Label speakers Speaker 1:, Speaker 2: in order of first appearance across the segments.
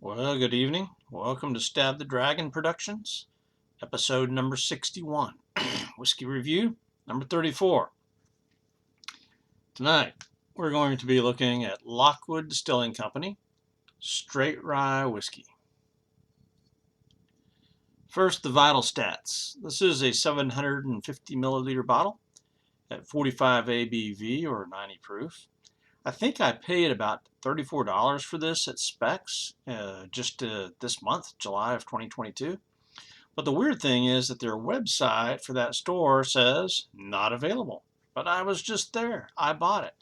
Speaker 1: Well, good evening. Welcome to Stab the Dragon Productions, episode number 61, whiskey review number 34. Tonight, we're going to be looking at Lockwood Distilling Company, Straight Rye Whiskey. First, the vital stats. This is a 750 milliliter bottle at 45 ABV or 90 proof. I think I paid about $34 for this at Specs just this month, July of 2022. But the weird thing is that their website for that store says not available. But I was just there. I bought it.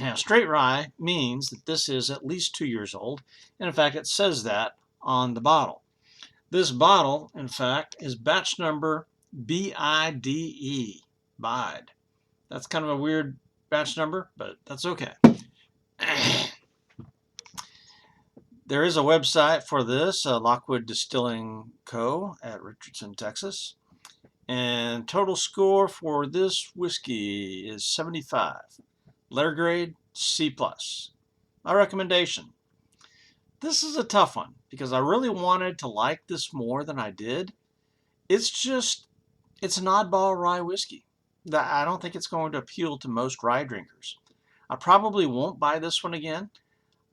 Speaker 1: Now, straight rye means that this is at least 2 years old. And in fact, it says that on the bottle. This bottle, in fact, is batch number BIDE. Bide. That's kind of a weird batch number, but that's okay. There is a website for this, Lockwood Distilling Co. at Richardson, Texas. And total score for this whiskey is 75. Letter grade, C+. My recommendation. This is a tough one because I really wanted to like this more than I did. It's an oddball rye whiskey. I don't think it's going to appeal to most rye drinkers. I probably won't buy this one again,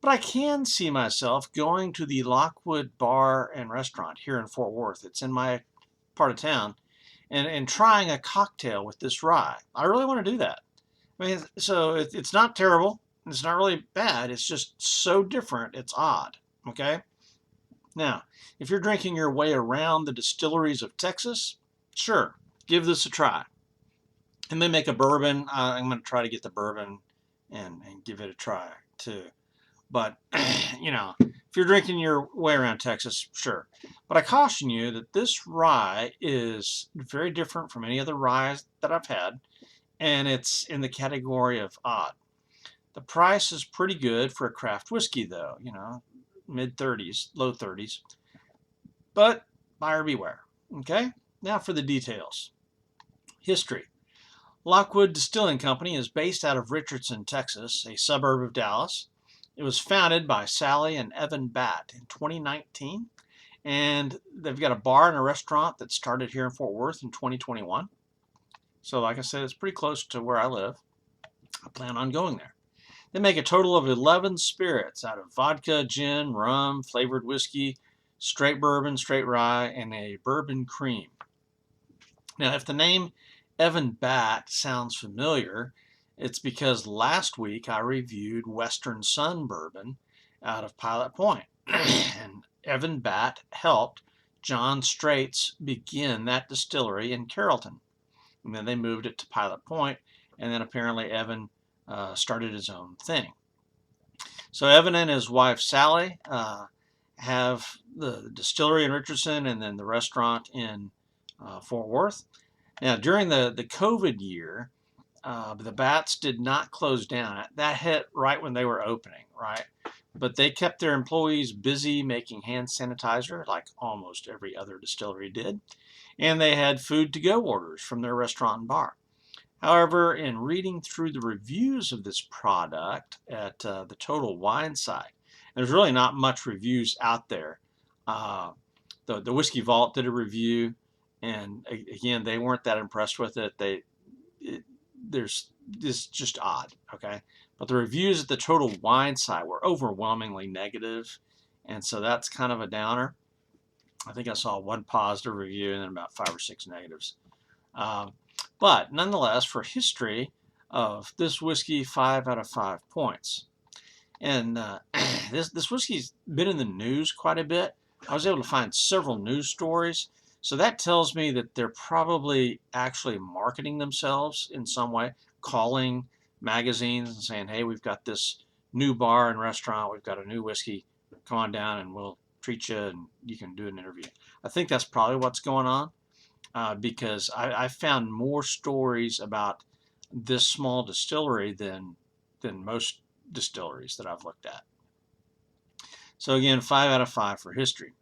Speaker 1: but I can see myself going to the Lockwood Bar and Restaurant here in Fort Worth. It's in my part of town, and trying a cocktail with this rye. I really want to do that. I mean, so it's not terrible. It's not really bad. It's just so different. It's odd. Okay? Now, if you're drinking your way around the distilleries of Texas, sure, give this a try. And then make a bourbon. I'm going to try to get the bourbon and give it a try too. But, if you're drinking your way around Texas, sure. But I caution you that this rye is very different from any other rye that I've had. And it's in the category of odd. The price is pretty good for a craft whiskey, though. Mid-30s, low 30s. But buyer beware. Okay? Now for the details. History. Lockwood Distilling Company is based out of Richardson, Texas, a suburb of Dallas. It was founded by Sally and Evan Batt in 2019, and they've got a bar and a restaurant that started here in Fort Worth in 2021. So like I said, it's pretty close to where I live. I plan on going there. They make a total of 11 spirits out of vodka, gin, rum, flavored whiskey, straight bourbon, straight rye, and a bourbon cream. Now, if the name Evan Batt sounds familiar, it's because last week I reviewed Western Sun Bourbon out of Pilot Point. And Evan Batt helped John Straits begin that distillery in Carrollton. And then they moved it to Pilot Point, and then apparently Evan started his own thing. So Evan and his wife Sally have the distillery in Richardson and then the restaurant in Fort Worth. Now, during the COVID year, the Bats did not close down. That hit right when they were opening, right? But they kept their employees busy making hand sanitizer, like almost every other distillery did. And they had food-to-go orders from their restaurant and bar. However, in reading through the reviews of this product at the Total Wine site, there's really not much reviews out there. The Whiskey Vault did a review, and again, they weren't that impressed with it. It's just odd, okay? But the reviews at the Total Wine site were overwhelmingly negative, and so that's kind of a downer. I think I saw one positive review and then about 5 or 6 negatives. But nonetheless, for history of this whiskey, 5 out of 5 points. And this whiskey's been in the news quite a bit. I was able to find several news stories. So that tells me that they're probably actually marketing themselves in some way, calling magazines and saying, hey, we've got this new bar and restaurant, we've got a new whiskey, come on down and we'll treat you and you can do an interview. I think that's probably what's going on because I found more stories about this small distillery than most distilleries that I've looked at. So again, 5 out of 5 for history.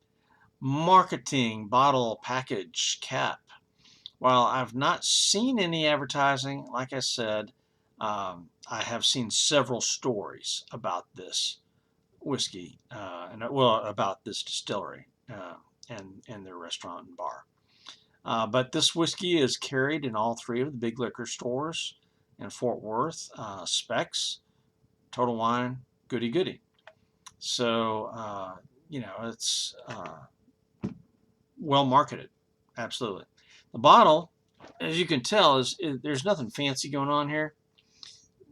Speaker 1: Marketing, bottle, package, cap. While I've not seen any advertising, like I said, I have seen several stories about this whiskey, well, about this distillery and their restaurant and bar. But this whiskey is carried in all three of the big liquor stores in Fort Worth. Specs, Total Wine, Goody Goody. So, it's well marketed. Absolutely. The bottle, as you can tell, there's nothing fancy going on here.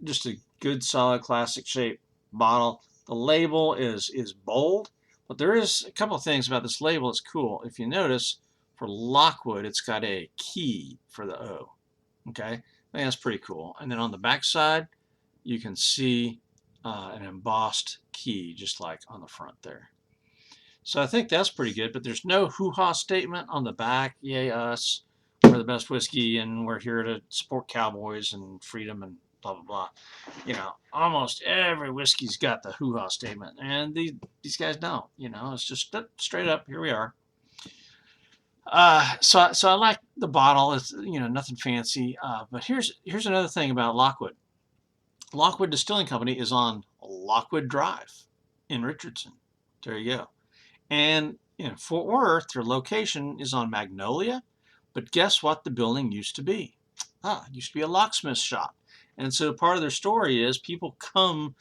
Speaker 1: Just a good, solid, classic shape bottle. The label is bold, but there is a couple of things about this label that's cool. If you notice, for Lockwood, it's got a key for the O. Okay, I think that's pretty cool. And then on the back side, you can see an embossed key, just like on the front there. So I think that's pretty good, but there's no hoo-ha statement on the back. Yay us, we're the best whiskey, and we're here to support cowboys and freedom and blah, blah, blah. Almost every whiskey's got the hoo-ha statement, and these guys don't. It's just straight up, here we are. So I like the bottle. It's nothing fancy. But here's another thing about Lockwood. Lockwood Distilling Company is on Lockwood Drive in Richardson. There you go. And in Fort Worth, their location is on Magnolia. But guess what the building used to be? It used to be a locksmith shop. And so part of their story is people come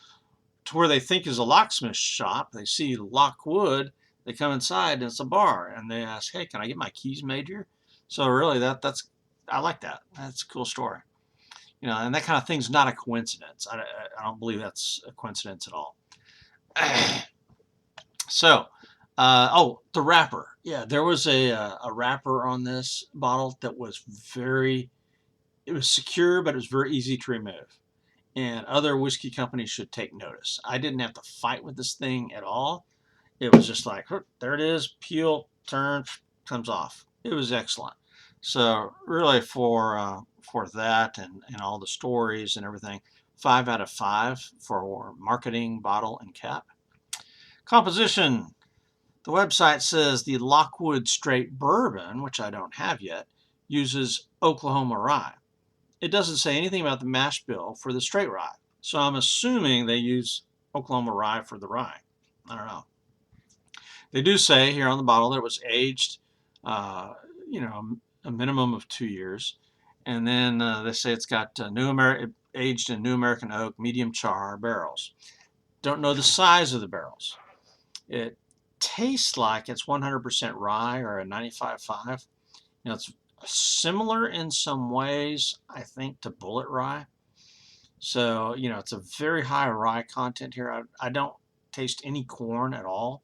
Speaker 1: to where they think is a locksmith shop. They see Lockwood. They come inside and it's a bar. And they ask, hey, can I get my keys made here? So really, I like that. That's a cool story. And that kind of thing's not a coincidence. I don't believe that's a coincidence at all. So, the wrapper. Yeah, there was a wrapper on this bottle that was it was secure, but it was very easy to remove. And other whiskey companies should take notice. I didn't have to fight with this thing at all. It was just like, there it is, peel, turn, comes off. It was excellent. So really for that and all the stories and everything, 5 out of 5 for marketing, bottle, and cap. Composition. The website says the Lockwood Straight Bourbon, which I don't have yet, uses Oklahoma rye. It doesn't say anything about the mash bill for the straight rye. So I'm assuming they use Oklahoma rye for the rye. I don't know. They do say here on the bottle that it was aged, a minimum of 2 years. And then they say it's got aged in New American oak, medium char barrels. Don't know the size of the barrels. It tastes like it's 100% rye or a 95.5. It's similar in some ways, I think, to Bulleit Rye. So, it's a very high rye content here. I don't taste any corn at all.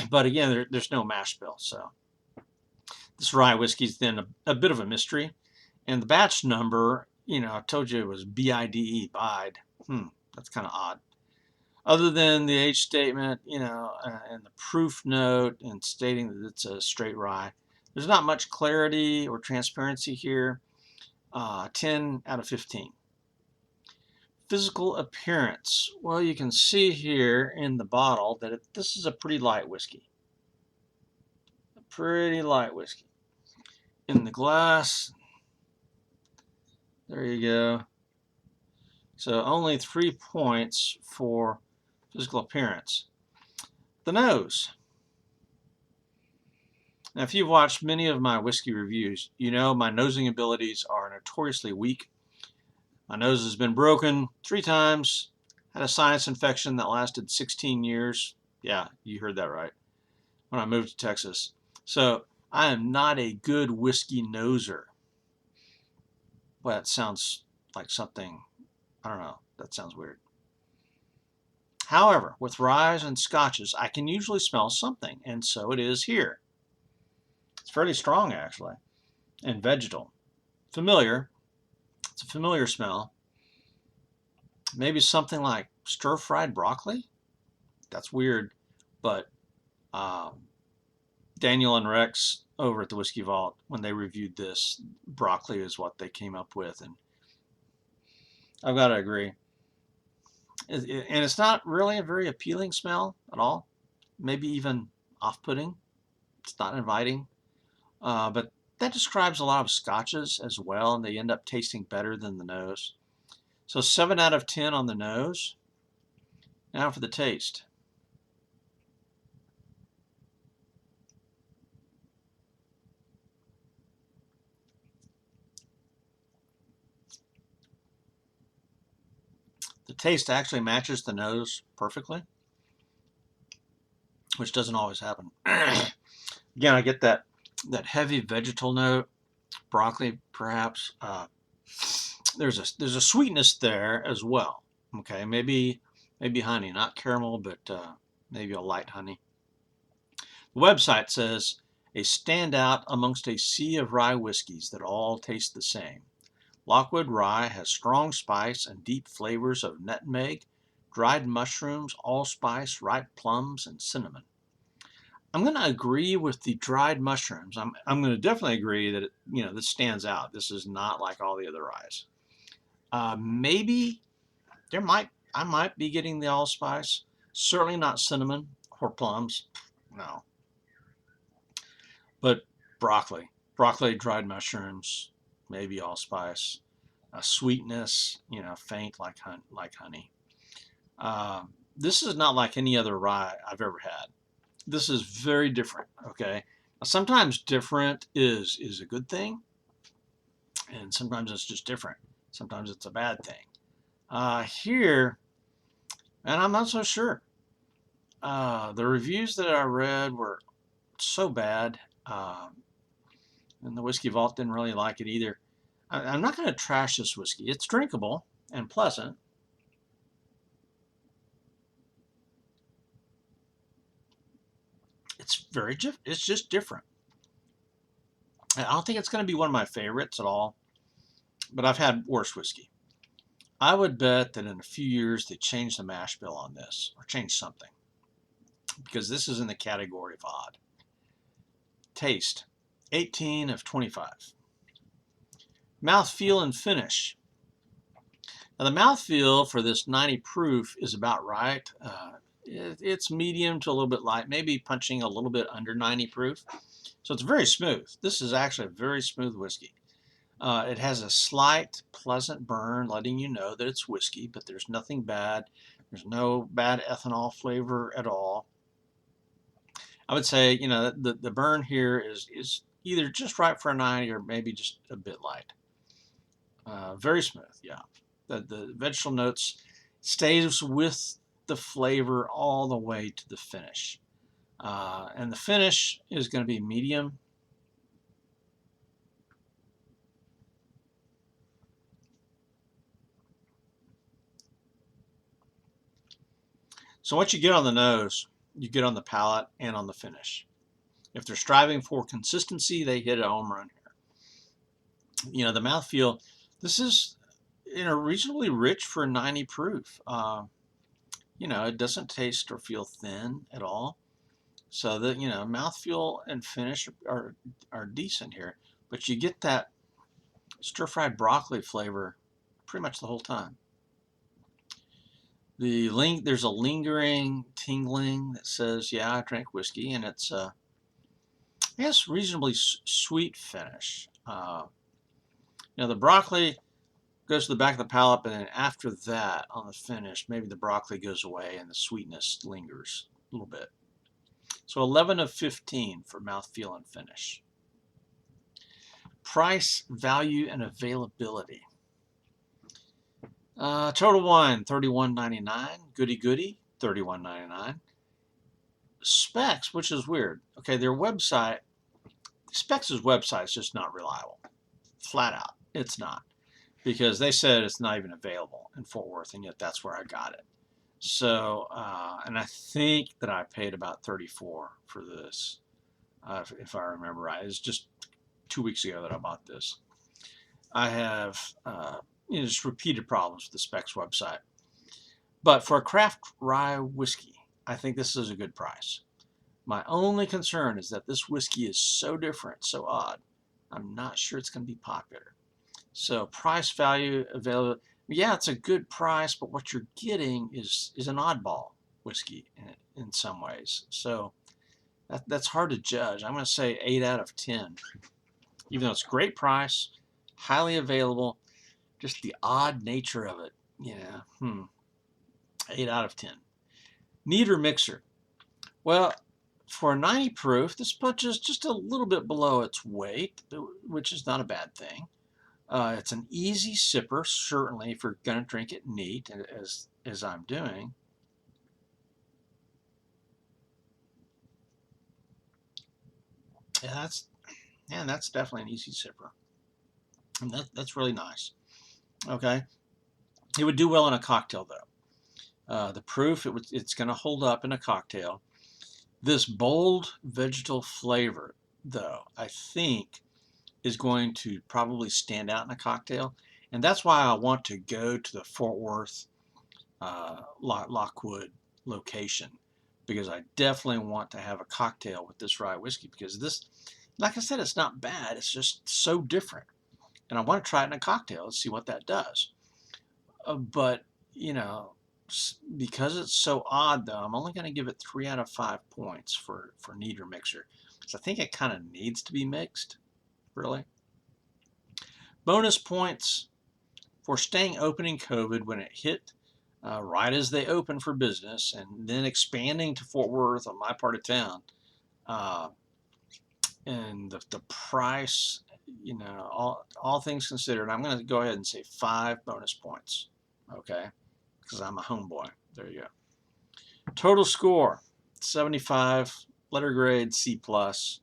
Speaker 1: But again, there's no mash bill. So this rye whiskey is then a bit of a mystery. And the batch number, I told you it was BIDE, bide. That's kind of odd. Other than the age statement, and the proof note and stating that it's a straight rye, there's not much clarity or transparency here. 10 out of 15. Physical appearance. Well, you can see here in the bottle that this is a pretty light whiskey. A pretty light whiskey. In the glass, there you go. So only 3 points for physical appearance. The nose. Now, if you've watched many of my whiskey reviews, my nosing abilities are notoriously weak. My nose has been broken 3 times, had a sinus infection that lasted 16 years. Yeah, you heard that right. When I moved to Texas. So I am not a good whiskey noser. Well, that sounds like something, I don't know, that sounds weird. However, with ryes and scotches, I can usually smell something, and so it is here. It's fairly strong, actually, and vegetal. Familiar. It's a familiar smell. Maybe something like stir-fried broccoli? That's weird, but Daniel and Rex over at the Whiskey Vault, when they reviewed this, broccoli is what they came up with, and I've got to agree. And it's not really a very appealing smell at all. Maybe even off-putting. It's not inviting. But that describes a lot of scotches as well, and they end up tasting better than the nose. So 7 out of 10 on the nose. Now for the taste. taste actually matches the nose perfectly, which doesn't always happen. Again, I get that heavy vegetal note, broccoli perhaps. There's a sweetness there as well. Okay, maybe honey, not caramel, but maybe a light honey. The website says a standout amongst a sea of rye whiskeys that all taste the same. Lockwood Rye has strong spice and deep flavors of nutmeg, dried mushrooms, allspice, ripe plums, and cinnamon. I'm going to agree with the dried mushrooms. I'm going to definitely agree that this stands out. This is not like all the other ryes. Maybe I might be getting the allspice. Certainly not cinnamon or plums. No. But broccoli, dried mushrooms, maybe allspice, a sweetness, faint like honey. This is not like any other rye I've ever had. This is very different. Okay, now, sometimes different is a good thing, and sometimes it's just different. Sometimes it's a bad thing. Here, and I'm not so sure. The reviews that I read were so bad, and the Whiskey Vault didn't really like it either. I'm not going to trash this whiskey. It's drinkable and pleasant. It's just different. I don't think it's going to be one of my favorites at all, but I've had worse whiskey. I would bet that in a few years they change the mash bill on this, or change something, because this is in the category of odd. Taste, 18 of 25. Mouthfeel and finish. Now the mouthfeel for this 90 proof is about right. It's medium to a little bit light, maybe punching a little bit under 90 proof. So it's very smooth. This is actually a very smooth whiskey. It has a slight, pleasant burn, letting you know that it's whiskey, but there's nothing bad. There's no bad ethanol flavor at all. I would say, the burn here is either just right for a 90 or maybe just a bit light. Very smooth, yeah. The vegetable notes stays with the flavor all the way to the finish. And the finish is going to be medium. So what you get on the nose, you get on the palate and on the finish. If they're striving for consistency, they hit a home run here. The mouthfeel, this is reasonably rich for 90 proof. It doesn't taste or feel thin at all. So the mouthfeel and finish are decent here, but you get that stir-fried broccoli flavor pretty much the whole time. There's a lingering tingling that says, yeah, I drank whiskey, and it's reasonably sweet finish. The broccoli goes to the back of the palate, but then after that, on the finish, maybe the broccoli goes away and the sweetness lingers a little bit. So 11 of 15 for mouthfeel and finish. Price, value, and availability. Total Wine, $31.99. Goody Goody, $31.99. Specs, which is weird. Okay, their website, Specs' website is just not reliable. Flat out, it's not. Because they said it's not even available in Fort Worth, and yet that's where I got it. So, and I think that I paid about $34 for this, if I remember right. It's just 2 weeks ago that I bought this. I have just repeated problems with the Specs website. But for a craft rye whiskey, I think this is a good price. My only concern is that this whiskey is so different, so odd. I'm not sure it's going to be popular. So price, value, availability. Yeah, it's a good price, but what you're getting is an oddball whiskey in some ways. So that's hard to judge. I'm going to say 8 out of 10. Even though it's a great price, highly available, just the odd nature of it. Yeah, 8 out of 10. Kneader mixer. Well, for a 90 proof, this punches just a little bit below its weight, which is not a bad thing. It's an easy sipper, certainly, if you're going to drink it neat, as I'm doing. Yeah, that's definitely an easy sipper. And that's really nice. Okay. It would do well in a cocktail, though. The proof, it's going to hold up in a cocktail. This bold vegetal flavor, though, I think is going to probably stand out in a cocktail. And that's why I want to go to the Fort Worth Lockwood location, because I definitely want to have a cocktail with this rye whiskey, because this, like I said, it's not bad. It's just so different. And I want to try it in a cocktail and see what that does. But, you know, because it's so odd, though, I'm only going to give it 3 out of 5 points for neat or mixer. Because I think it kind of needs to be mixed, really. Bonus points for staying open in COVID when it hit right as they opened for business, and then expanding to Fort Worth, on my part of town. Uh, and the price, you know, all things considered, I'm going to go ahead and say 5 bonus points. Okay, because I'm a homeboy. There you go. Total score 75, letter grade C plus.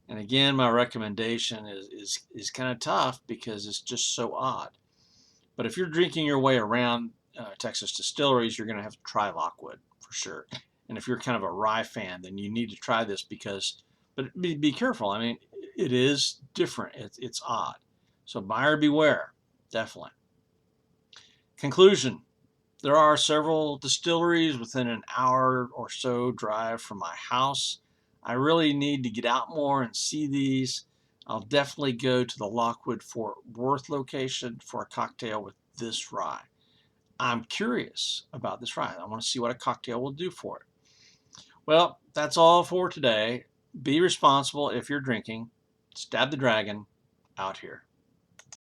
Speaker 1: And again, my recommendation is kind of tough because it's just so odd. But if you're drinking your way around Texas distilleries, you're going to have to try Lockwood for sure. And if you're kind of a rye fan, then you need to try this because, but be careful. I mean, it is different. It's odd. So buyer beware, definitely. Conclusion. There are several distilleries within an hour or so drive from my house. I really need to get out more and see these. I'll definitely go to the Lockwood Fort Worth location for a cocktail with this rye. I'm curious about this rye. I want to see what a cocktail will do for it. Well, that's all for today. Be responsible if you're drinking. Stab the Dragon, out here.